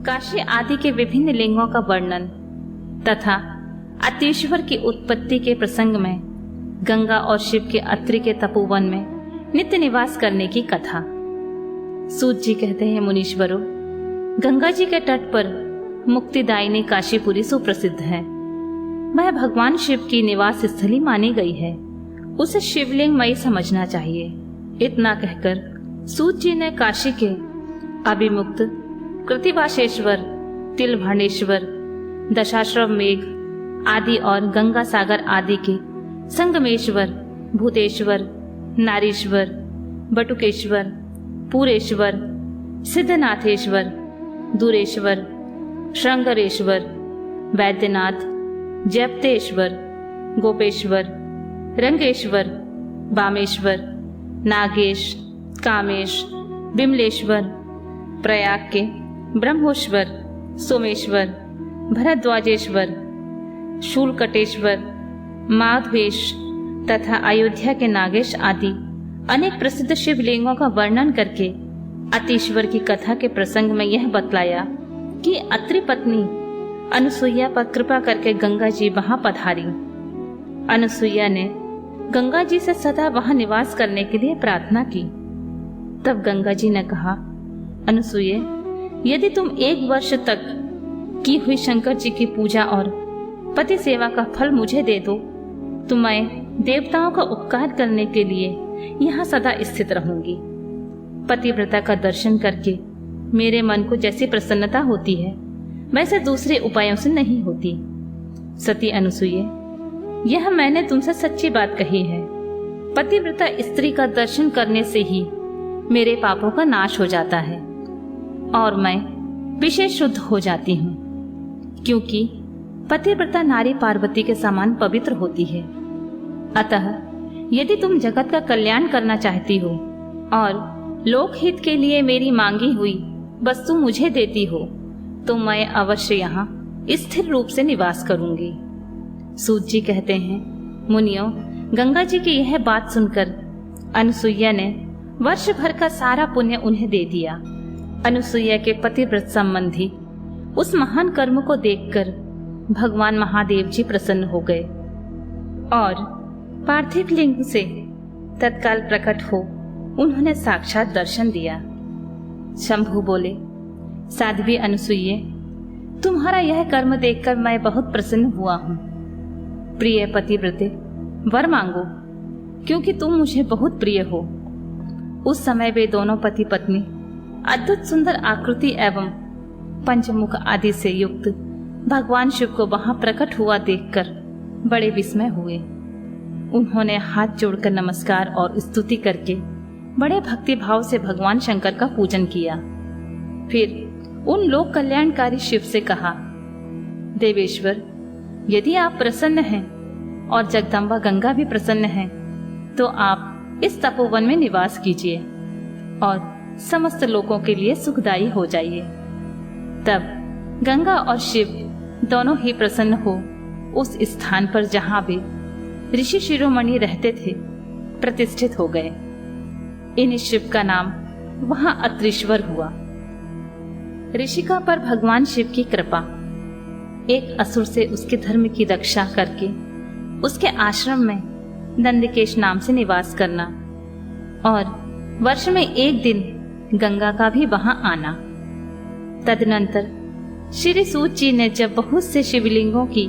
काशी आदि के विभिन्न लिंगों का वर्णन तथा अतीश्वर की उत्पत्ति के प्रसंग में गंगा और शिव के अत्रि के तपोवन में नित्य निवास करने की कथा। सूत जी कहते हैं, मुनीश्वरों, गंगा जी के तट पर मुक्तिदायिनी काशीपुरी सुप्रसिद्ध है। वह भगवान शिव की निवास स्थली मानी गई है। उसे शिवलिंग मई समझना चाहिए। इतना कहकर सूत जी ने काशी के अभिमुक्त कृतिवासेश्वर, तिलभाणेश्वर, दशाश्रम मेघ आदि और गंगा सागर आदि के संगमेश्वर, भूतेश्वर, नारीश्वर, बटुकेश्वर, पूरेश्वर, सिद्धनाथेश्वर, दूरेश्वर, श्रृंगरेश्वर, वैद्यनाथ, जयप्तेश्वर, गोपेश्वर, रंगेश्वर, बामेश्वर, नागेश, कामेश, बिमलेश्वर, प्रयाग के ब्रह्मोश्वर, सोमेश्वर, भरद्वाजेश्वर, शूलकटेश्वर, माधवेश तथा अयोध्या के नागेश आदि अनेक प्रसिद्ध शिवलिंगों का वर्णन करके अतीश्वर की कथा के प्रसंग में यह बतलाया कि अत्रि पत्नी अनुसुईया पर कृपा करके गंगा जी वहां पधारी। अनुसुईया ने गंगा जी से सदा वहां निवास करने के लिए प्रार्थना की। तब गंगा जी ने कहा, अनुसुईये, यदि तुम 1 वर्ष तक की हुई शंकर जी की पूजा और पति सेवा का फल मुझे दे दो तो मैं देवताओं का उपकार करने के लिए यहाँ सदा स्थित रहूंगी। पतिव्रता का दर्शन करके मेरे मन को जैसी प्रसन्नता होती है वैसे दूसरे उपायों से नहीं होती। सती अनुसुईये, यह मैंने तुमसे सच्ची बात कही है। पतिव्रता स्त्री का दर्शन करने से ही मेरे पापों का नाश हो जाता है और मैं विशेष शुद्ध हो जाती हूँ, क्योंकि पतिव्रता नारी पार्वती के समान पवित्र होती है। अतः यदि तुम जगत का कल्याण करना चाहती हो और लोकहित के लिए मेरी मांगी हुई वस्तु मुझे देती हो तो मैं अवश्य यहाँ स्थिर रूप से निवास करूंगी। सूत जी कहते हैं, मुनियों, गंगा जी की यह बात सुनकर अनुसुईया ने वर्ष भर का सारा पुण्य उन्हें दे दिया। अनुसुईया के पतिव्रत संबंधी उस महान कर्म को देखकर भगवान महादेव जी प्रसन्न हो गए और पार्थिव लिंग से तत्काल प्रकट हो उन्होंने साक्षात दर्शन दिया। शंभु बोले, साध्वी अनुसुईये, तुम्हारा यह कर्म देखकर मैं बहुत प्रसन्न हुआ हूँ। प्रिय पतिव्रते, वर मांगो, क्योंकि तुम मुझे बहुत प्रिय हो। उस समय वे दोनों पति पत्नी अद्भुत सुंदर आकृति एवं पंचमुख आदि से युक्त भगवान शिव को वहां प्रकट हुआ देखकर बड़े विस्मय हुए। उन्होंने हाथ जोड़कर नमस्कार और स्तुति करके बड़े भक्ति भाव से भगवान शंकर का पूजन किया। फिर उन लोक कल्याणकारी शिव से कहा, देवेश्वर, यदि आप प्रसन्न हैं और जगदम्बा गंगा भी प्रसन्न हैं, तो आप इस तपोवन में निवास कीजिए और समस्त लोगों के लिए सुखदायी हो जाइए। तब गंगा और शिव दोनों ही प्रसन्न हो उस स्थान पर जहां वे ऋषि शिरोमणि रहते थे प्रतिष्ठित हो गए। इन शिव का नाम वहां अत्रीश्वर हुआ। ऋषिका पर भगवान शिव की कृपा। एक असुर से उसके धर्म की रक्षा करके उसके आश्रम में नंदकेश नाम से निवास करना और वर्ष में 1 दिन गंगा का भी वहां आना। तदनंतर श्री सूत जी ने जब बहुत से शिवलिंगों की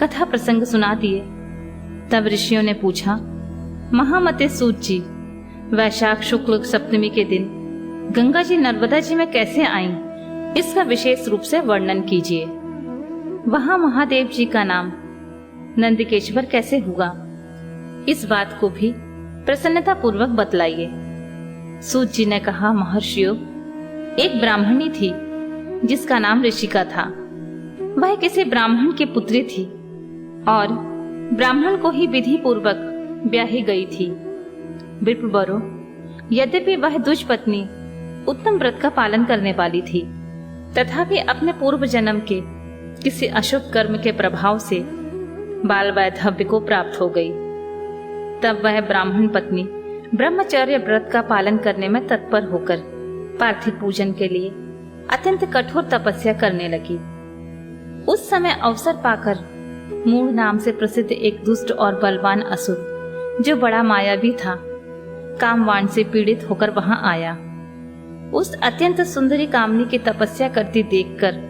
कथा प्रसंग सुना दिए, तब ऋषियों ने पूछा, महामते सूत जी, वैशाख शुक्ल सप्तमी के दिन गंगा जी नर्मदा जी में कैसे आईं, इसका विशेष रूप से वर्णन कीजिए। वहां महादेव जी का नाम नंदकेश्वर कैसे हुआ, इस बात को भी प्रसन्नता पूर्वक बतलाइए। सूत जी ने कहा, महर्षियों, एक ब्राह्मणी थी जिसका नाम ऋषिका था। वह किसी ब्राह्मण की पुत्री थी और ब्राह्मण को ही विधि पूर्वक ब्याही गई थी। विप्रवरो, यद्यपि वह दुज पत्नी उत्तम व्रत का पालन करने वाली थी, तथापि अपने पूर्व जन्म के किसी अशुभ कर्म के प्रभाव से बाल वैधव्य को प्राप्त हो गई। तब वह ब्राह्मण पत्नी ब्रह्मचर्य व्रत का पालन करने में तत्पर होकर पार्थिव पूजन के लिए अत्यंत कठोर तपस्या करने लगी। उस समय अवसर पाकर मूढ़ नाम से प्रसिद्ध एक दुष्ट और बलवान असुर, जो बड़ा मायावी था, कामवाण से पीड़ित होकर वहां आया। उस अत्यंत सुंदरी कामनी की तपस्या करती देखकर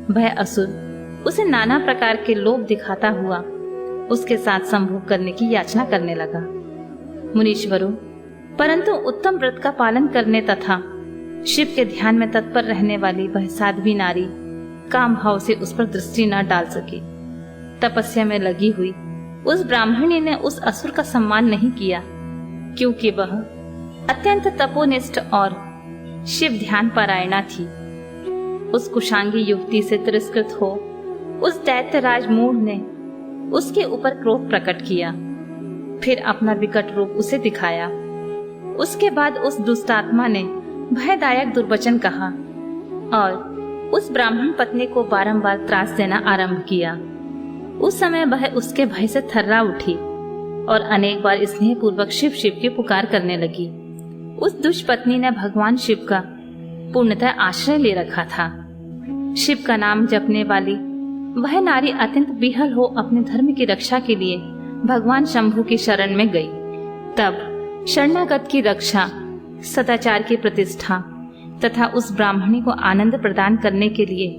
वह असुर उसे नाना प्रकार के लोभ दिखाता हुआ उसके साथ संभोग करने की याचना करने लगा। मुनीश्वरों, परंतु उत्तम व्रत का पालन करने तथा शिव के ध्यान में तत्पर रहने वाली वह साध्वी नारी काम भाव से उस पर दृष्टि न डाल सकी। तपस्या में लगी हुई उस ब्राह्मणी ने उस असुर का सम्मान नहीं किया, क्योंकि वह अत्यंत तपोनिष्ठ और शिव ध्यान परायणा थी। उस कुशांगी युवती से तिरस्कृत हो उस दैत्यराज मूढ़ ने उसके ऊपर क्रोध प्रकट किया, फिर अपना विकट रूप उसे दिखाया। उसके बाद उस दुष्टात्मा ने भयदायक दुर्वचन कहा और उस ब्राह्मण पत्नी को बारंबार त्रास देना आरंभ किया। उस समय वह उसके भय से थर्रा उठी और अनेक बार स्नेह पूर्वक शिव शिव की पुकार करने लगी। उस दुष्ट पत्नी ने भगवान शिव का पूर्णतः आश्रय ले रखा था। शिव का नाम जपने वाली वह नारी अत्यंत विहल हो अपने धर्म की रक्षा के लिए भगवान शंभु की शरण में गई। तब शरणागत की रक्षा, सदाचार की प्रतिष्ठा तथा उस ब्राह्मणी को आनंद प्रदान करने के लिए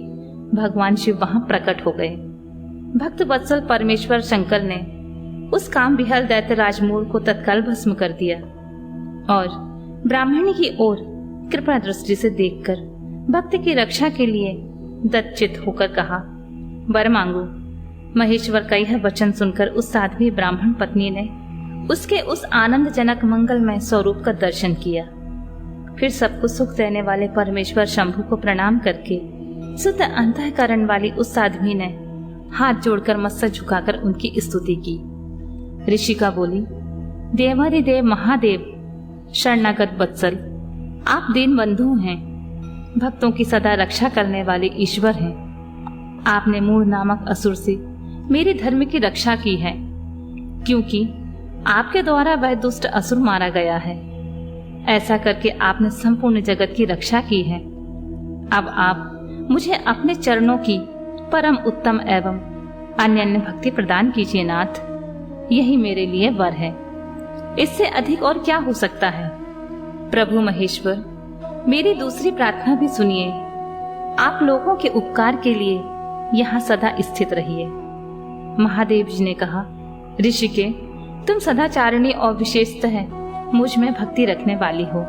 भगवान शिव वहां प्रकट हो गए। भक्त वत्सल परमेश्वर शंकर ने उस काम विहल दैत्यराज मूढ़ को तत्काल भस्म कर दिया और ब्राह्मणी की ओर कृपा दृष्टि से देखकर भक्त की रक्षा के लिए दत्तचित होकर कहा, वर मांगो। महेश्वर का यह वचन सुनकर उस साध्वी ब्राह्मण पत्नी ने उसके उस आनंदजनक मंगलमय स्वरूप का दर्शन किया। फिर सबको सुख देने वाले परमेश्वर शंभु को प्रणाम करके शुद्ध अंतःकरण वाली उस साध्वी ने हाथ जोड़कर मस्तक झुकाकर उनकी स्तुति की। ऋषिका बोली, देवाधिदेव महादेव, शरणागत वत्सल, आप दीन बंधु हैं, भक्तों की सदा रक्षा करने वाले ईश्वर हैं। आपने मूढ़ नामक असुर से मेरे धर्म की रक्षा की है, क्योंकि आपके द्वारा वह दुष्ट असुर मारा गया है। ऐसा करके आपने संपूर्ण जगत की रक्षा की है। अब आप मुझे अपने चरणों की परम उत्तम एवं अन्य भक्ति प्रदान कीजिए नाथ। यही मेरे लिए वर है, इससे अधिक और क्या हो सकता है। प्रभु महेश्वर, मेरी दूसरी प्रार्थना भी सुनिए। आप लोगों के उपकार के लिए यहाँ सदा स्थित रहिए। महादेव जी ने कहा, ऋषिके, तुम सदाचारिणी और विशेषतः मुझ में भक्ति रखने वाली हो।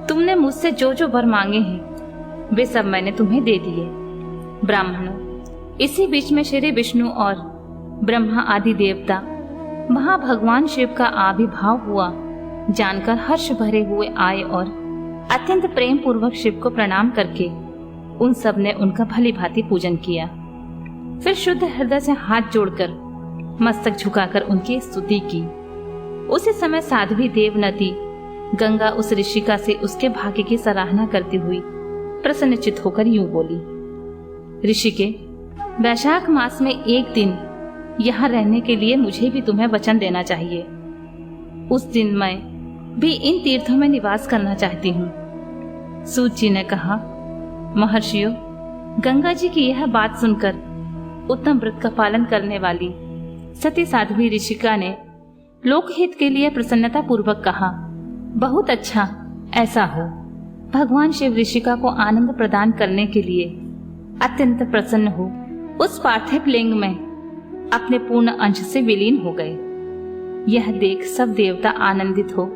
तुमने मुझसे जो जो वर मांगे हैं वे सब मैंने तुम्हें दे दिए। ब्राह्मणों, इसी बीच में श्री विष्णु और ब्रह्मा आदि देवता वहां भगवान शिव का आविर्भाव हुआ जानकर हर्ष भरे हुए आए और अत्यंत प्रेम पूर्वक शिव को प्रणाम करके उन सब ने उनका भली भांति पूजन किया। फिर शुद्ध हृदय से हाथ जोड़कर मस्तक झुकाकर उनकी स्तुति की। उसी समय साध्वी देवनदी गंगा उस ऋषिका से उसके भाग्य की सराहना करती हुई प्रसन्नचित होकर यूं बोली, ऋषिके, वैशाख मास में एक दिन यहाँ रहने के लिए मुझे भी तुम्हें वचन देना चाहिए। उस दिन मैं भी इन तीर्थों में निवास करना चाहती हूँ। सूत जी ने कहा, महर्षियों, गंगा जी की यह बात सुनकर उत्तम व्रत का पालन करने वाली सती साध्वी ऋषिका ने लोकहित के लिए प्रसन्नता पूर्वक कहा, बहुत अच्छा, ऐसा हो। भगवान शिव ऋषिका को आनंद प्रदान करने के लिए अत्यंत प्रसन्न हो उस पार्थिव लिंग में अपने पूर्ण अंश से विलीन हो गए। यह देख सब देवता आनंदित हो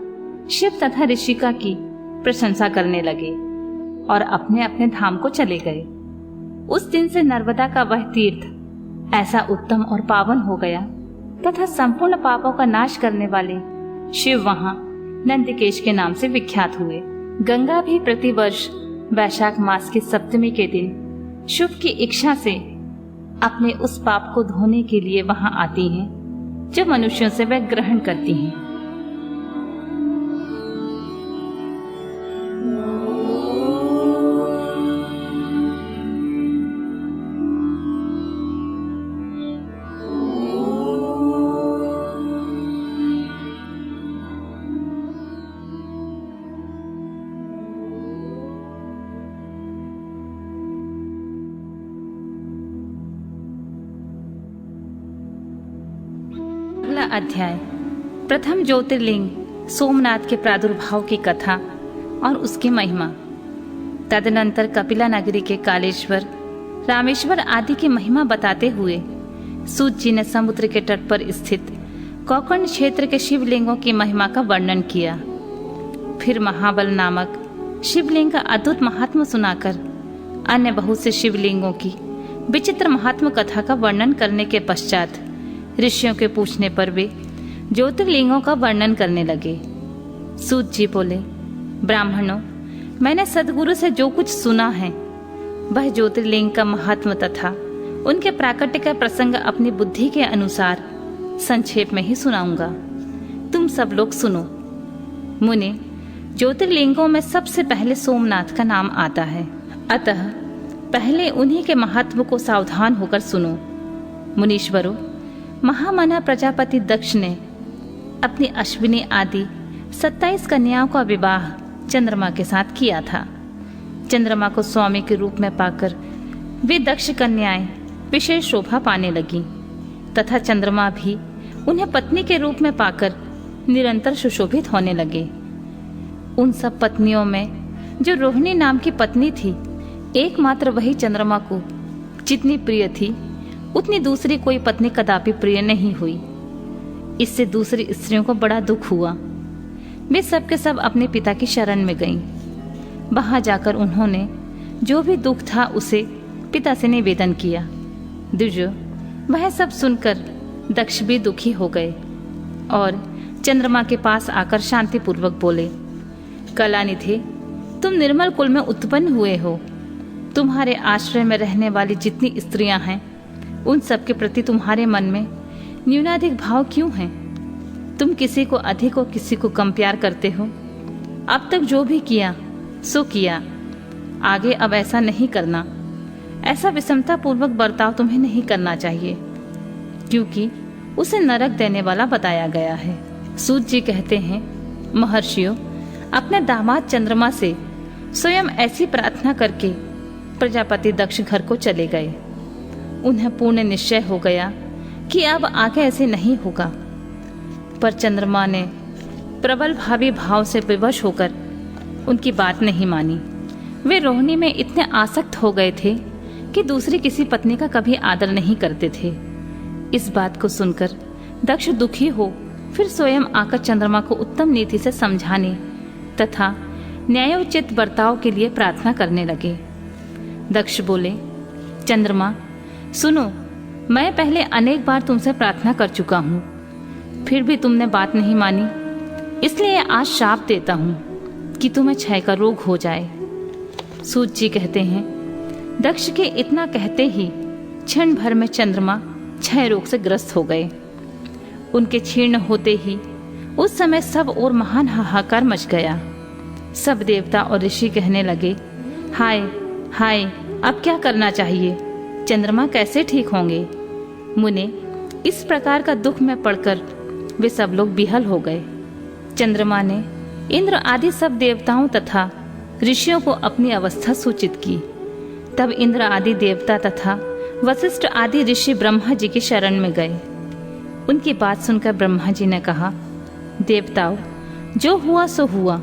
शिव तथा ऋषिका की प्रशंसा करने लगे और अपने अपने धाम को चले गए। उस दिन से नर्मदा का वह तीर्थ ऐसा उत्तम और पावन हो गया तथा संपूर्ण पापों का नाश करने वाले शिव वहां नंदकेश के नाम से विख्यात हुए। गंगा भी प्रतिवर्ष वैशाख मास की सप्तमी के दिन शुभ की इच्छा से अपने उस पाप को धोने के लिए वहां आती हैं जो मनुष्यों से वह ग्रहण करती हैं। अध्याय प्रथम ज्योतिर्लिंग सोमनाथ के प्रादुर्भाव की कथा और उसकी महिमा। तदनंतर कपिला नगरी के कालेश्वर, रामेश्वर आदि की महिमा बताते हुए सूत जी ने समुद्र के तट पर स्थित कोकर्ण क्षेत्र के शिवलिंगों की महिमा का वर्णन किया। फिर महाबल नामक शिवलिंग का अद्भुत महात्म सुनाकर अन्य बहुत से शिवलिंगों की विचित्र महात्म कथा का वर्णन करने के पश्चात ऋषियों के पूछने पर वे ज्योतिर्लिंगों का वर्णन करने लगे। सूत जी बोले, ब्राह्मणों, मैंने सदगुरु से जो कुछ सुना है वह ज्योतिर्लिंग का महात्म तथा उनके प्राकट्य का प्रसंग अपनी बुद्धि के अनुसार संक्षेप में ही सुनाऊंगा। तुम सब लोग सुनो। मुने, ज्योतिर्लिंगों में सबसे पहले सोमनाथ का नाम आता है, अतः पहले उन्हीं के महात्म को सावधान होकर सुनो। मुनीश्वरों, महामना प्रजापति दक्ष ने अपनी अश्विनी आदि 27 कन्याओं का विवाह चंद्रमा के साथ किया था। चंद्रमा को स्वामी के रूप में पाकर वे दक्ष कन्याएं विशेष शोभा पाने लगी तथा चंद्रमा भी उन्हें पत्नी के रूप में पाकर निरंतर सुशोभित होने लगे। उन सब पत्नियों में जो रोहिणी नाम की पत्नी थी, एकमात्र वही चंद्रमा को जितनी प्रिय थी उतनी दूसरी कोई पत्नी कदापि प्रिय नहीं हुई। इससे दूसरी स्त्रियों को बड़ा दुख हुआ। वे सब के सब अपने पिता की शरण में गईं। वहां जाकर उन्होंने जो भी दुख था उसे पिता से निवेदन किया। द्विजो, वह सब सुनकर दक्ष भी दुखी हो गए और चंद्रमा के पास आकर शांतिपूर्वक बोले, कलानिधे, तुम निर्मल कुल में उत्पन्न हुए हो। तुम्हारे आश्रय में रहने वाली जितनी स्त्रियां हैं उन सब के प्रति तुम्हारे मन में न्यूनाधिक भाव क्यों है? तुम किसी को अधिक और किसी को कम प्यार करते हो। अब तक जो भी किया सो किया, आगे अब ऐसा नहीं करना। ऐसा विषमता पूर्वक बर्ताव तुम्हें नहीं करना चाहिए, क्योंकि उसे नरक देने वाला बताया गया है। सूत जी कहते हैं, महर्षियों, अपने दामाद चंद्रमा से स्वयं ऐसी प्रार्थना करके प्रजापति दक्ष घर को चले गए। उन्हें पूर्ण निश्चय हो गया कि अब आगे ऐसे नहीं होगा, पर चंद्रमा ने प्रबल भावी भाव से विवश होकर उनकी बात नहीं मानी। वे रोहिणी में इतने आसक्त हो गए थे कि दूसरी किसी पत्नी का कभी आदर नहीं करते थे। इस बात को सुनकर दक्ष दुखी हो फिर स्वयं आकर चंद्रमा को उत्तम नीति से समझाने तथा न्यायोचित बर्ताव के लिए प्रार्थना करने लगे। दक्ष बोले, चंद्रमा, सुनो, मैं पहले अनेक बार तुमसे प्रार्थना कर चुका हूँ, फिर भी तुमने बात नहीं मानी, इसलिए आज शाप देता हूँ कि तुम्हें क्षय का रोग हो जाए। सूत जी कहते हैं, दक्ष के इतना कहते ही क्षण भर में चंद्रमा क्षय रोग से ग्रस्त हो गए। उनके क्षीण होते ही उस समय सब और महान हाहाकार मच गया। सब देवता और ऋषि कहने लगे, हाय हाय, अब क्या करना चाहिए? चंद्रमा कैसे ठीक होंगे? मुने, इस प्रकार का दुख में पड़कर वे सब लोग बिहल हो गए। चंद्रमा ने इंद्र आदि सब देवताओं तथा ऋषियों को अपनी अवस्था सूचित की। तब इंद्र आदि देवता तथा वशिष्ठ आदि ऋषि ब्रह्मा जी की शरण में गए। उनकी बात सुनकर ब्रह्मा जी ने कहा, देवताओं, जो हुआ सो हुआ,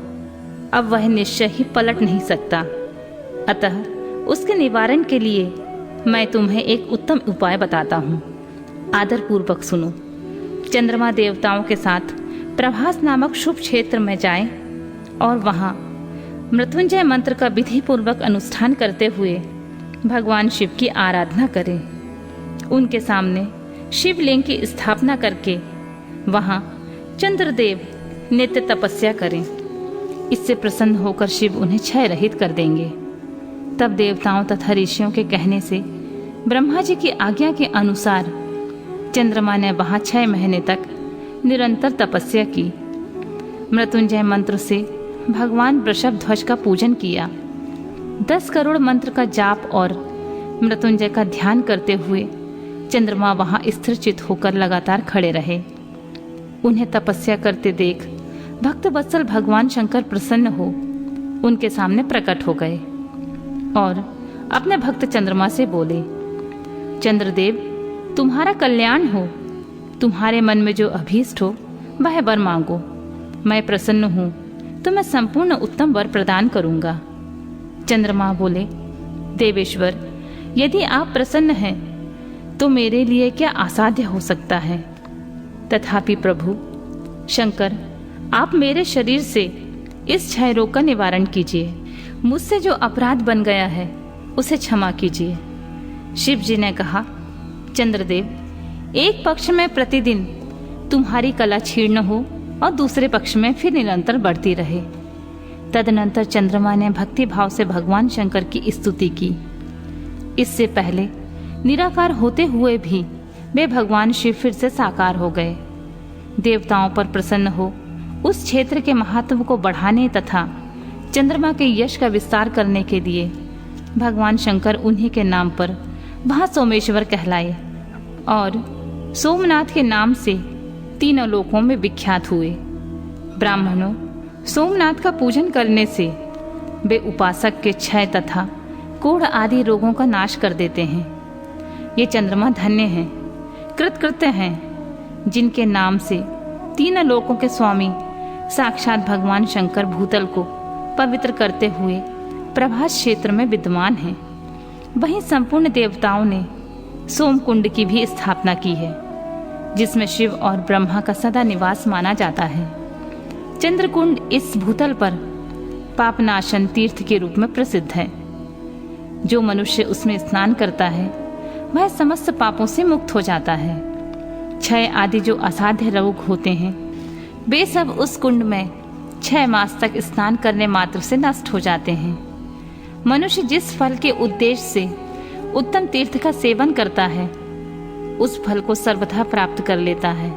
अब वह निश्चय ही पलट नहीं सकता। अतः उसके निवारण के लिए मैं तुम्हें एक उत्तम उपाय बताता हूँ। आदर पूर्वक सुनो। चंद्रमा देवताओं के साथ प्रभास नामक शुभ क्षेत्र में जाएं और वहाँ मृत्युंजय मंत्र का विधि पूर्वक अनुष्ठान करते हुए भगवान शिव की आराधना करें। उनके सामने शिवलिंग की स्थापना करके वहाँ चंद्रदेव नित्य तपस्या करें। इससे प्रसन्न होकर शिव उन्हें क्षय रहित कर देंगे। तब देवताओं तथा ऋषियों के कहने से ब्रह्मा जी की आज्ञा के अनुसार चंद्रमा ने वहां 6 महीने तक निरंतर तपस्या की। मृत्युंजय मंत्र से भगवान वृषभ ध्वज का पूजन किया। 10 करोड़ मंत्र का जाप और मृत्युंजय का ध्यान करते हुए चंद्रमा वहां स्थिर चित होकर लगातार खड़े रहे। उन्हें तपस्या करते देख भक्त वत्सल भगवान शंकर प्रसन्न हो उनके सामने प्रकट हो गए और अपने भक्त चंद्रमा से बोले, चंद्रदेव, तुम्हारा कल्याण हो। तुम्हारे मन में जो अभीष्ट हो वह वर मांगो। मैं प्रसन्न हूँ तो मैं संपूर्ण उत्तम वर प्रदान करूंगा। चंद्रमा बोले, देवेश्वर, यदि आप प्रसन्न हैं तो मेरे लिए क्या असाध्य हो सकता है। तथापि प्रभु शंकर, आप मेरे शरीर से इस क्षय रोग का निवारण कीजिए। मुझसे जो अपराध बन गया है उसे क्षमा कीजिए। शिव जी ने कहा, चंद्रदेव, एक पक्ष में प्रतिदिन तुम्हारी कला क्षीर्ण हो और दूसरे पक्ष में फिर निरंतर बढ़ती रहे। तदनंतर चंद्रमा ने भक्ति भाव से भगवान शंकर की स्तुति की। इससे पहले निराकार होते हुए भी वे भगवान शिव फिर से साकार हो गए। देवताओं पर प्रसन्न हो उस क्षेत्र के महत्व को बढ़ाने तथा चंद्रमा के यश का विस्तार करने के लिए भगवान शंकर उन्हीं के नाम पर वहां सोमेश्वर कहलाए और सोमनाथ के नाम से तीनों लोकों में विख्यात हुए। ब्राह्मणों, सोमनाथ का पूजन करने से वे उपासक के क्षय तथा कोढ़ आदि रोगों का नाश कर देते हैं। ये चंद्रमा धन्य हैं, कृतकृत्य हैं, जिनके नाम से तीनों लोकों के स्वामी साक्षात भगवान शंकर भूतल को पवित्र करते हुए प्रभास क्षेत्र में विद्यमान हैं। वहीं संपूर्ण देवताओं ने सोमकुंड की भी स्थापना की है, जिसमें शिव और ब्रह्मा का सदा निवास माना जाता है। चंद्रकुंड इस भूतल पर पापनाशन तीर्थ के रूप में प्रसिद्ध है। जो मनुष्य उसमें स्नान करता है वह समस्त पापों से मुक्त हो जाता है। क्षय आदि जो असाध्य रोग होते हैं वे सब उस कुंड में 6 मास तक स्नान करने मात्र से नष्ट हो जाते हैं। मनुष्य जिस फल के उद्देश्य से उत्तम तीर्थ का सेवन करता है उस फल को सर्वथा प्राप्त कर लेता है,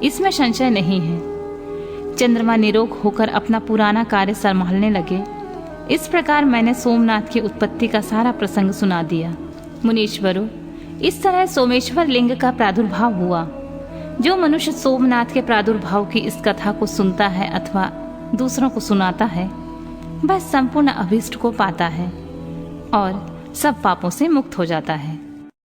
इसमें संशय नहीं है। चंद्रमा निरोग होकर अपना पुराना कार्य संभालने लगे। इस प्रकार मैंने सोमनाथ की उत्पत्ति का सारा प्रसंग सुना दिया। मुनीश्वरों, इस तरह सोमेश्वर लिंग का प्रादुर्भाव हुआ। जो मनुष्य सोमनाथ के प्रादुर्भाव की इस कथा को सुनता है अथवा दूसरों को सुनाता है वह संपूर्ण अभीष्ट को पाता है और सब पापों से मुक्त हो जाता है।